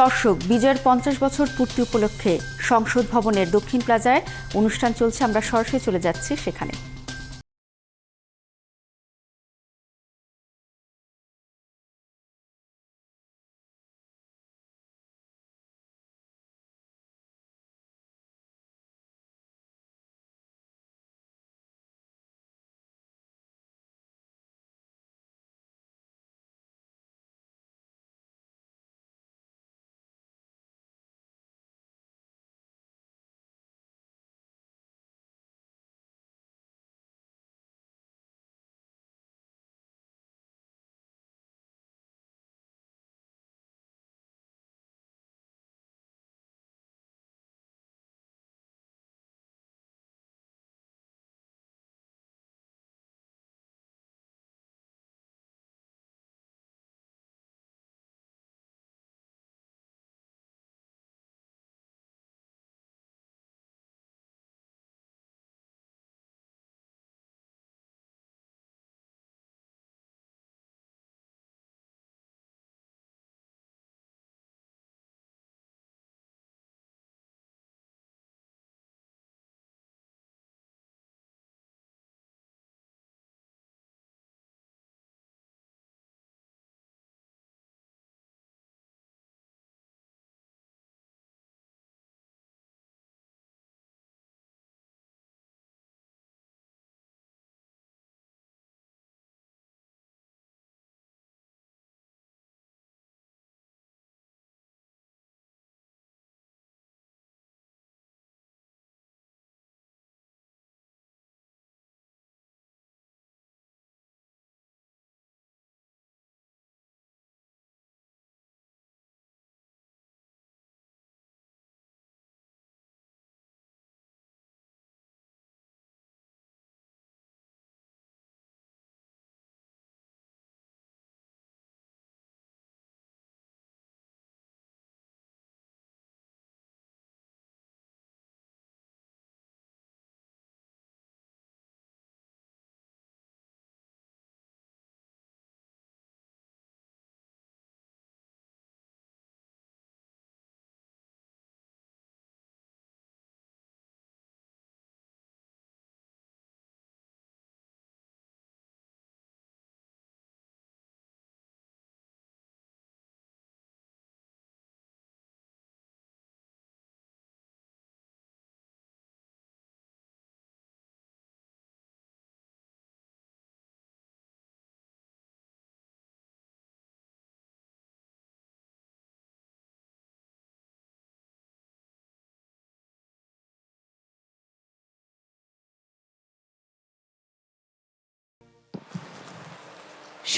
দর্শক, বিজয়ের 50 বছর পূর্তি উপলক্ষে সংসদ ভবনের দক্ষিণ প্লাজায় অনুষ্ঠান চলছে। আমরা সরাসরি চলে যাচ্ছি সেখানে।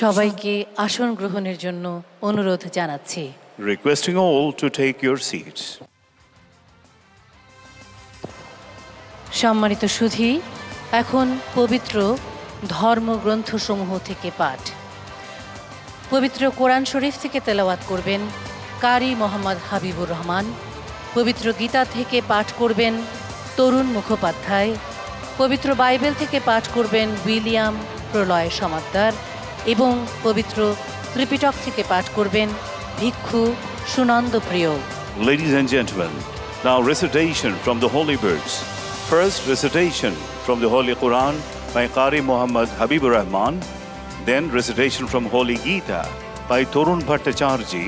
সবাইকে আসন গ্রহণের জন্য অনুরোধ জানাচ্ছি। Requesting all to take your seats. সম্মানিত সুধী, এখন পবিত্র ধর্মগ্রন্থসমূহ থেকে পাঠ। পবিত্র কোরআন শরীফ থেকে তেলাওয়াত করবেন কারি মোহাম্মদ হাবিবুর রহমান। পবিত্র গীতা থেকে পাঠ করবেন তরুণ মুখোপাধ্যায়। পবিত্র বাইবেল থেকে পাঠ করবেন উইলিয়াম প্রলয় সমাদ্দার এবং পবিত্র ত্রিপিটক থেকে পাঠ করবেন ভিক্ষু সুনন্দ প্রিয়। Ladies and gentlemen, now recitation from the holy books. First recitation from the Holy Quran by Qari Muhammad Habibur Rahman, then recitation from Holy Gita by Torun Bhattacharji,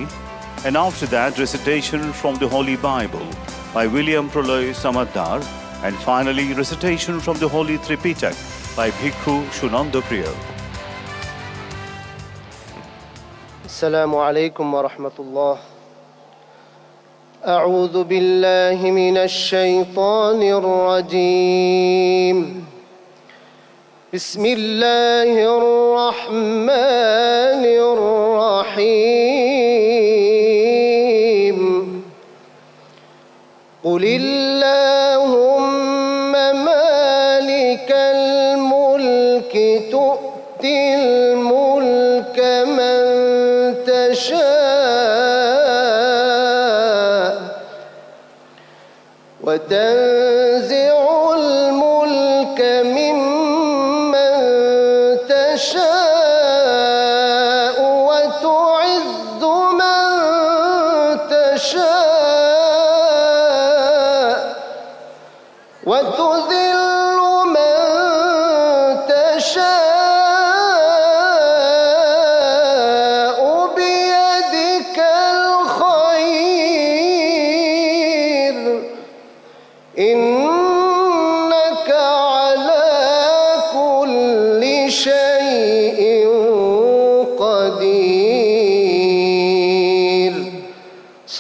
and after that recitation from the Holy Bible by William Proloy Samaddar, and finally recitation from the Holy Tripitak by Bhikkhu Shunanda Priya. Assalamu alaikum wa rahmatullah. أعوذ بالله من الشيطان الرجيم. بسم الله الرحمن الرحيم. قل اللهم مالك الملك تؤتي الملك من تشاء وتنزع الملك ممن تشاء وتعز من تشاء وتذل من تشاء بيدك الخير إنك على كل شيء قدير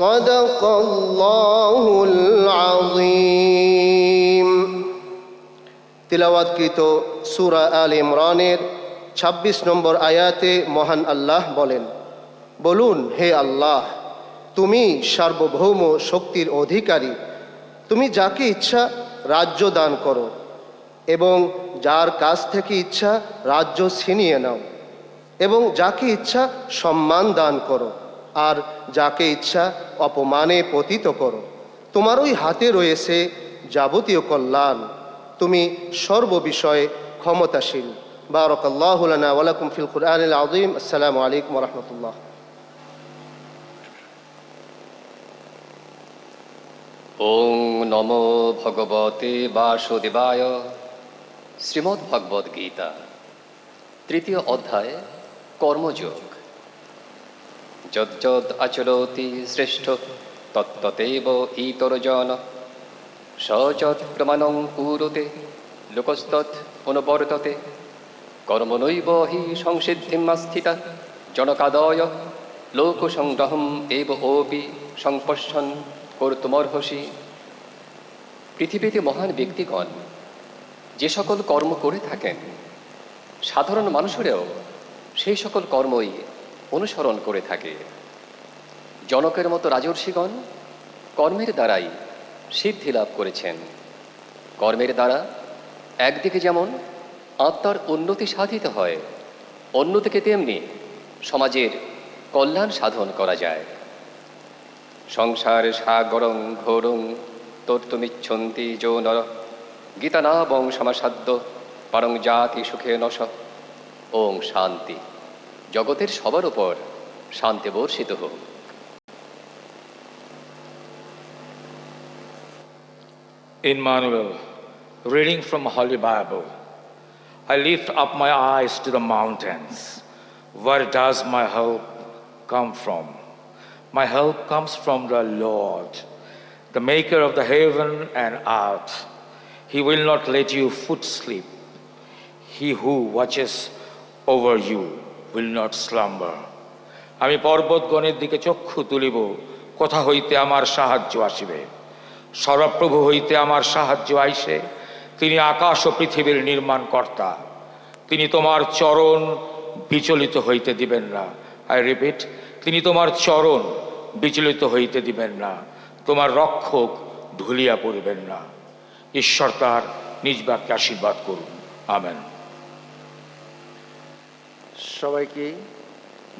صدق الله العظيم তিলাওয়াতকৃত সূরা আল ইমরানের ২৬ নম্বর আয়াতে মহান আল্লাহ বলেন, বলুন, হে আল্লাহ, তুমি সার্বভৌম শক্তির অধিকারী, তুমি যাকে ইচ্ছা রাজ্য দান করো এবং যার কাছ থেকে ইচ্ছা রাজ্য ছিনিয়ে নাও, এবং যাকে ইচ্ছা সম্মান দান করো আর যাকে ইচ্ছা অপমানে পতিত করো। তোমারই হাতে রয়েছে যাবতীয় কল্যাণ, তুমি সর্ববিষয়ে ক্ষমতাশীল। বারাকাল্লাহু লানা ওয়া লাকুম ফিল কুরআনিল আযীম। আসসালামু আলাইকুম ওয়া রাহমাতুল্লাহ। ওং নমো ভগবতে বাসুদেবায়। শ্রীমদ্ ভগবদ গীতা, তৃতীয় অধ্যায়, কর্মযোগ। যদ্যদ আচরতি শ্রেষ্ঠ তত্ততেব ইতরজন সচৎ প্রমাণং কুরুতে লোকস্তৎ অনুবর্ততে কর্মনৈব হি সংসিদ্ধিমাস্থিতা জনকাদয় লোকসংগ্রহম এব ওপি সংপশ্যন কর্তুমর্হসি। পৃথিবীতে মহান ব্যক্তিগণ যে সকল কর্ম করে থাকেন, সাধারণ মানুষেরাও সেই সকল কর্মই অনুসরণ করে থাকে। জনকের মতো রাজর্ষিগণ কর্মের দ্বারাই সিদ্ধি লাভ করেছেন। কর্মের দ্বারা একদিকে যেমন আত্মার উন্নতি সাধিত হয়, অন্যদিকে তেমনি সমাজের কল্যাণ সাধন করা যায়। সংসার সাগরং ঘোরং তর্তুমিচ্ছন্তি যো নর গীতা না বংশমাসাদ্য পারং জাতি সুখে নশ। ওং শান্তি। জগতের সবার উপর শান্তি বর্ষিত হোক। Emmanuel, reading from Holy Bible. I lift up my eyes to the mountains. Where does my help come from? My help comes from the Lord, the maker of the heaven and earth. He will not let your foot slip. He who watches over you will not slumber. আমি পর্বতগণের দিকে চক্ষু তুলিব, কোথা হইতে আমার সাহায্য আসিবে? সর্বপ্রভু হইতে আমার সাহায্য আইসে। তিনি আকাশ ও পৃথিবীর নির্মাণকর্তা। তিনি তোমার চরণ বিচলিত হইতে দিবেন না। আই রিপিট, তিনি তোমার চরণ বিচলিত হইতে দিবেন না, তোমার রক্ষক ধুলিয়া পড়িবেন না। ঈশ্বর তার নিজ বাক্যে আশীর্বাদ করুন। আমেন। সবাইকে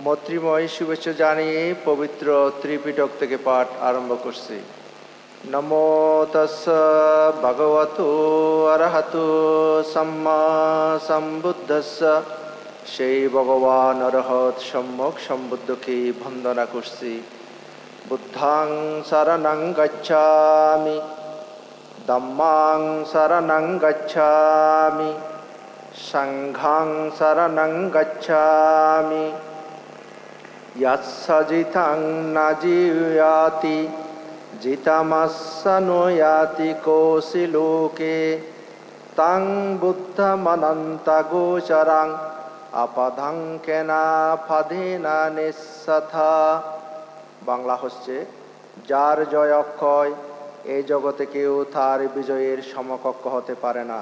মৈত্রীময় শুভেচ্ছা জানিয়ে পবিত্র ত্রিপিটক থেকে পাঠ আরম্ভ করছি। নমো তস্য ভগবতো অরহতো সম্মা সম্বুদ্ধস্য। সেই ভগবান অরহৎ সম্যক সম্বুদ্ধকে বন্দনা করছি। বুদ্ধাং শরণং গচ্ছামি, ধম্মাং শরণং গচ্ছামি, সংঘাং শরণং গচ্ছামি। ইয়াস্য জিতাং না জীয়াতি জিতামস্য নো ইয়াতি কোসি লোকে। তাং বুদ্ধমনন্তগোচরং আপদং কেনা ফাধেনা নিঃসথা। বাংলা হচ্ছে, যার জয় অক্ষয়, এই জগতে কেউ তার বিজয়ের সমকক্ষ হতে পারে না।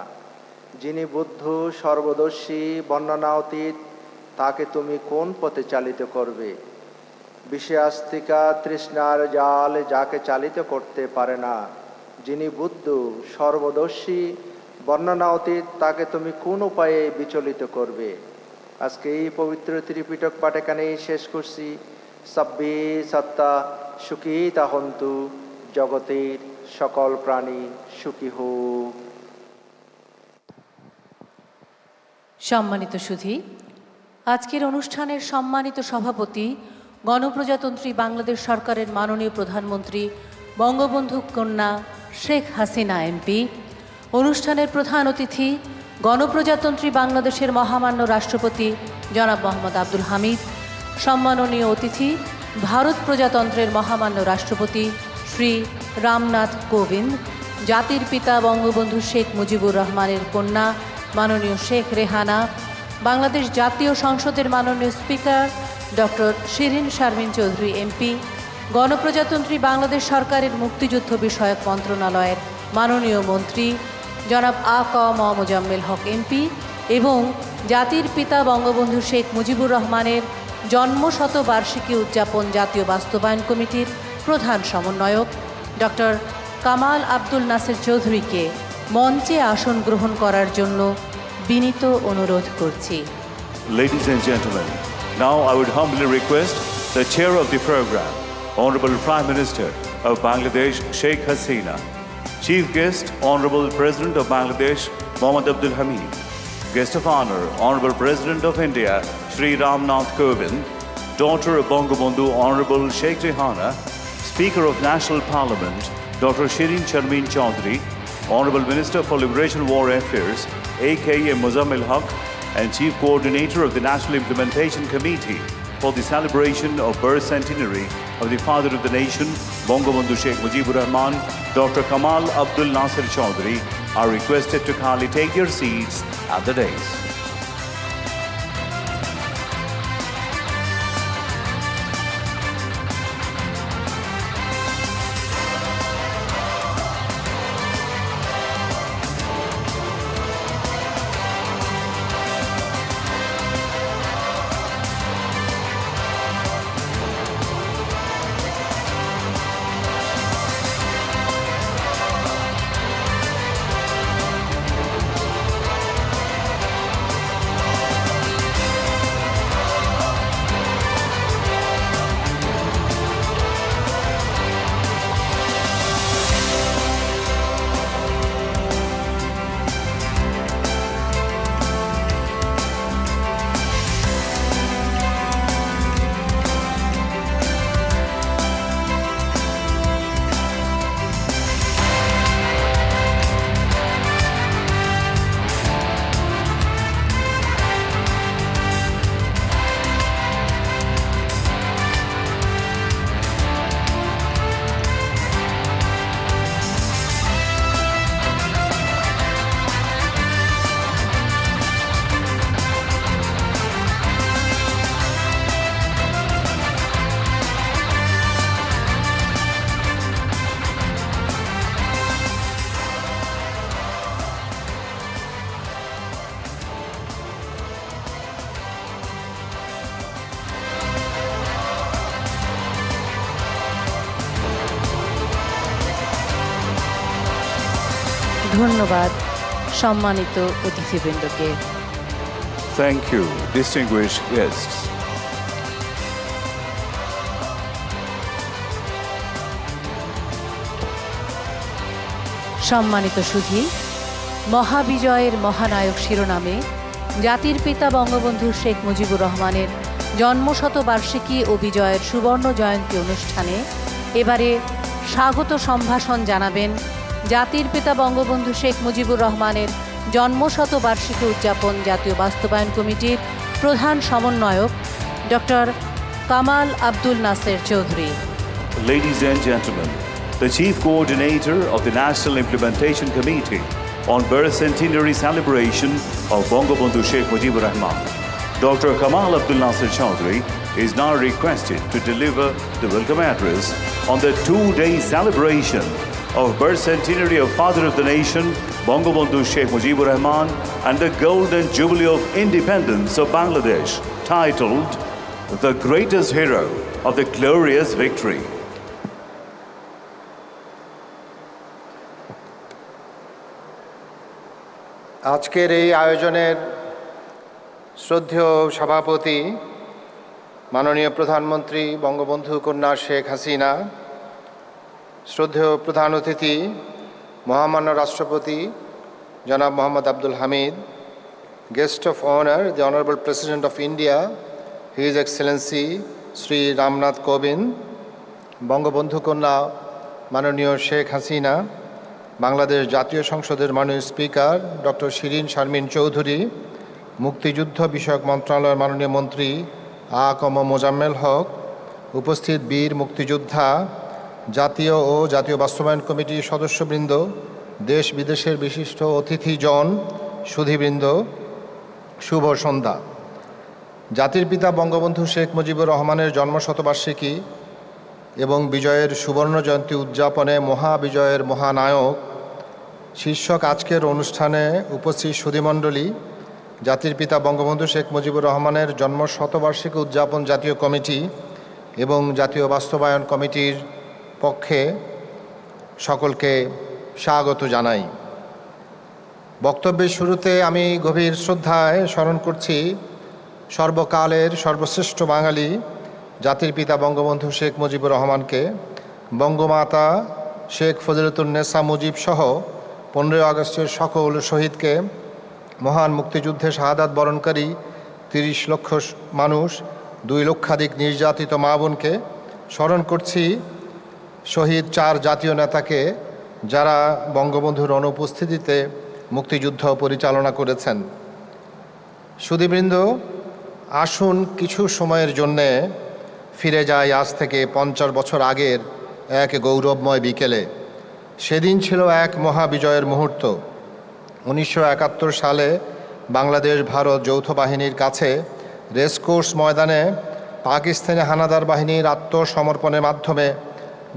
যিনি বুদ্ধ, সর্বদর্শী, বর্ণনাতীত, তাকে তুমি কোন পথে চালিত করবে? বিষয়াস্তিকা তৃষ্ণার জাল যাকে চালিত করতে পারে না। যিনি বুদ্ধ, সর্বদর্শী, বর্ণনাতীত, তাকে তুমি কোন উপায়ে বিচলিত করবে? আজকে এই পবিত্র ত্রিপিটক পাঠ এখানেই শেষ করছি। সব্বে সত্তা সুখিতা হন্তু, জগতের সকল প্রাণী সুখী হোক। সম্মানিত সুধী, আজকের অনুষ্ঠানের সম্মানিত সভাপতি, গণপ্রজাতন্ত্রী বাংলাদেশ সরকারের মাননীয় প্রধানমন্ত্রী বঙ্গবন্ধু কন্যা শেখ হাসিনা এমপি, অনুষ্ঠানের প্রধান অতিথি গণপ্রজাতন্ত্রী বাংলাদেশের মহামান্য রাষ্ট্রপতি জনাব মোহাম্মদ আব্দুল হামিদ, সম্মাননীয় অতিথি ভারত প্রজাতন্ত্রের মহামান্য রাষ্ট্রপতি শ্রী রামনাথ কোবিন্দ, জাতির পিতা বঙ্গবন্ধু শেখ মুজিবুর রহমানের কন্যা মাননীয় শেখ রেহানা, বাংলাদেশ জাতীয় সংসদের মাননীয় speaker doctor Shirin Sharmin Chowdhury MP, গণপ্রজাতন্ত্রী বাংলাদেশ সরকারের মুক্তিযুদ্ধ বিষয়ক মন্ত্রণালয়ের মাননীয় মন্ত্রী জনাব ক মোজাম্মেল হক এমপি এবং জাতির পিতা বঙ্গবন্ধু শেখ মুজিবুর রহমানের জন্মশতবার্ষিকী উদযাপন জাতীয় বাস্তবায়ন কমিটির প্রধান সমন্বয়ক ডক্টর কামাল আব্দুল নাসের চৌধুরীকে মঞ্চে আসন গ্রহণ করার জন্য বিনীত অনুরোধ করছি। Ladies and gentlemen, now I would humbly request the chair of the program, Honorable Prime Minister of Bangladesh, Sheikh Hasina, Chief Guest, Honorable President of Bangladesh, Mohammad Abdul Hamid, Guest of Honor, Honorable President of India, Shri Ramnath Kovind, Daughter of Bangabandhu, Honorable Sheikh Rehana, Speaker of National Parliament, Dr. Shirin Sharmin Chaudhry, Honorable Minister for Liberation War Affairs, aka Muzammil Haq, and Chief Coordinator of the National Implementation Committee for the celebration of birth centenary of the Father of the Nation, Bangabandhu Sheikh Mujibur Rahman, Dr. Kamal Abdul Nasir Chaudhry, are requested to kindly take their seats at the dais. ধন্যবাদ সম্মানিত অতিথিবৃন্দকে। Thank you, distinguished guests. সম্মানিত সুধী, মহাবিজয়ের মহানায়ক শিরোনামে জাতির পিতা বঙ্গবন্ধু শেখ মুজিবুর রহমানের জন্মশতবার্ষিকী ও বিজয়ের সুবর্ণ জয়ন্তী অনুষ্ঠানে এবারে স্বাগত সম্ভাষণ জানাবেন জাতির পিতা বঙ্গবন্ধু শেখ মুজিবুর রহমানের জন্মশতবার্ষিকী উদযাপন জাতীয় বাস্তবায়ন কমিটির প্রধান সমন্বয়ক doctor Kamal Abdul Naser Chowdhury. Ladies and gentlemen, the Chief Coordinator of the National Implementation Committee on Birth Centenary Celebration of Bangabandhu Sheikh Mujibur Rahman, Dr. Kamal Abdul Nasir Chaudhry, is now requested to deliver the welcome address on the two-day celebration of birth centenary of Father of the Nation, Bangabandhu Sheikh Mujibur Rahman, and the Golden Jubilee of Independence of Bangladesh, titled The Greatest Hero of the Glorious Victory. আজকের এই আয়োজনের শ্রদ্ধেয় সভাপতি মাননীয় প্রধানমন্ত্রী বঙ্গবন্ধু কন্যা শেখ হাসিনা, শ্রদ্ধেয় প্রধান অতিথি মহামান্য রাষ্ট্রপতি জনাব Mohammad Abdul Hamid, guest of honour the honourable president of India his Excellency Shri Ramnath Kovind, Bangabandhu কন্যা মাননীয় শেখ হাসিনা, বাংলাদেশ জাতীয় সংসদের মাননীয় স্পিকার ডক্টর শিরিন শারমিন চৌধুরী, মুক্তিযুদ্ধ বিষয়ক মন্ত্রণালয়ের মাননীয় মন্ত্রী আ.ক.ম মোজাম্মেল হক, উপস্থিত বীর মুক্তিযোদ্ধা, জাতীয় ও জাতীয় বাস্তবায়ন কমিটির সদস্যবৃন্দ, দেশ বিদেশের বিশিষ্ট অতিথিজন, সুধীবৃন্দ, শুভ সন্ধ্যা। জাতির পিতা বঙ্গবন্ধু শেখ মুজিবুর রহমানের জন্মশতবার্ষিকী এবং বিজয়ের সুবর্ণ জয়ন্তী উদযাপনে মহাবিজয়ের মহানায়ক শীর্ষক আজকের অনুষ্ঠানে উপস্থিত সুধীমণ্ডলী, জাতির পিতা বঙ্গবন্ধু শেখ মুজিবুর রহমানের জন্মশতবার্ষিকী উদযাপন জাতীয় কমিটি এবং জাতীয় বাস্তবায়ন কমিটির পক্ষে সকলকে স্বাগত জানাই। বক্তব্যের শুরুতে আমি গভীর শ্রদ্ধায় স্মরণ করছি সর্বকালের সর্বশ্রেষ্ঠ বাঙালি জাতির পিতা বঙ্গবন্ধু শেখ মুজিবুর রহমানকে, বঙ্গমাতা শেখ ফজিলাতুন্নেসা মুজিব সহ 15 আগস্টের সকল শহীদকে, মহান মুক্তিযুদ্ধে শাহাদাত বরণকারী 30 লক্ষ মানুষ, 2 লক্ষাধিক নির্যাতিত মা বোনকে স্মরণ করছি, শহীদ 4 জাতীয় নেতাকে যারা বঙ্গবন্ধুর অনুপস্থিতিতে মুক্তিযুদ্ধ পরিচালনা করেছেন। সুধীবৃন্দ, আসুন কিছু সময়ের জন্যে ফিরে যাই আজ থেকে 50 বছর আগের এক গৌরবময় বিকেলে। সেদিন ছিল এক মহাবিজয়ের মুহূর্ত। 1971 সালে বাংলাদেশ ভারত যৌথ বাহিনীর কাছে রেসকোর্স ময়দানে পাকিস্তানি হানাদার বাহিনীর আত্মসমর্পণের মাধ্যমে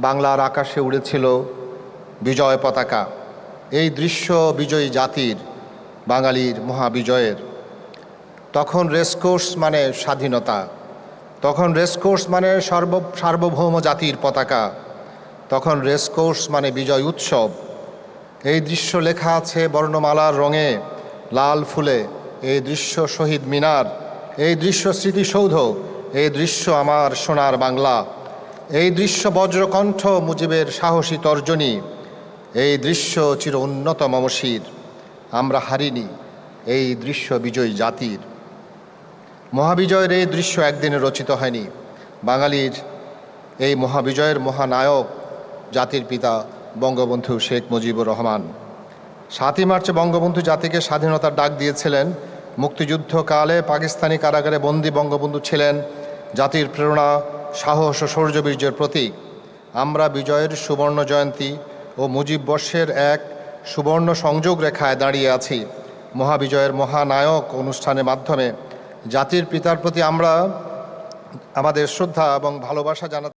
বাংলার আকাশে উড়েছিল বিজয় পতাকা। এই দৃশ্য বিজয়ী জাতির, বাঙালির মহাবিজয়ের। তখন রেসকোর্স মানে স্বাধীনতা, তখন রেসকোর্স মানে সার্বভৌম জাতির পতাকা, তখন রেসকোর্স মানে বিজয় উৎসব। এই দৃশ্য লেখা আছে বর্ণমালার রঙে, লাল ফুলে। এই দৃশ্য শহীদ মিনার, এই দৃশ্য স্মৃতিসৌধ, এই দৃশ্য আমার সোনার বাংলা। এই দৃশ্য বজ্রকণ্ঠ মুজিবের সাহসী তর্জনী। এই দৃশ্য চির উন্নত মমশির। আমরা হারিনি, এই দৃশ্য বিজয়ী জাতির। মহাবিজয়ের এই দৃশ্য একদিনে রচিত হয়নি। বাঙালির এই মহাবিজয়ের মহানায়ক জাতির পিতা বঙ্গবন্ধু শেখ মুজিবুর রহমান। 7ই মার্চে বঙ্গবন্ধু জাতিকে স্বাধীনতার ডাক দিয়েছিলেন। মুক্তিযুদ্ধকালে পাকিস্তানি কারাগারে বন্দী বঙ্গবন্ধু ছিলেন জাতির প্রেরণা, সাহস ও শৌর্যবীর্যের প্রতীক। আমরা বিজয়ের সুবর্ণ জয়ন্তী ও মুজিব বর্ষের এক সুবর্ণ সংযোগ রেখায় দাঁড়িয়ে আছি। মহাবিজয়ের মহানায়ক অনুষ্ঠানের মাধ্যমে জাতির পিতার প্রতি আমরা আমাদের শ্রদ্ধা এবং ভালোবাসা জানাতে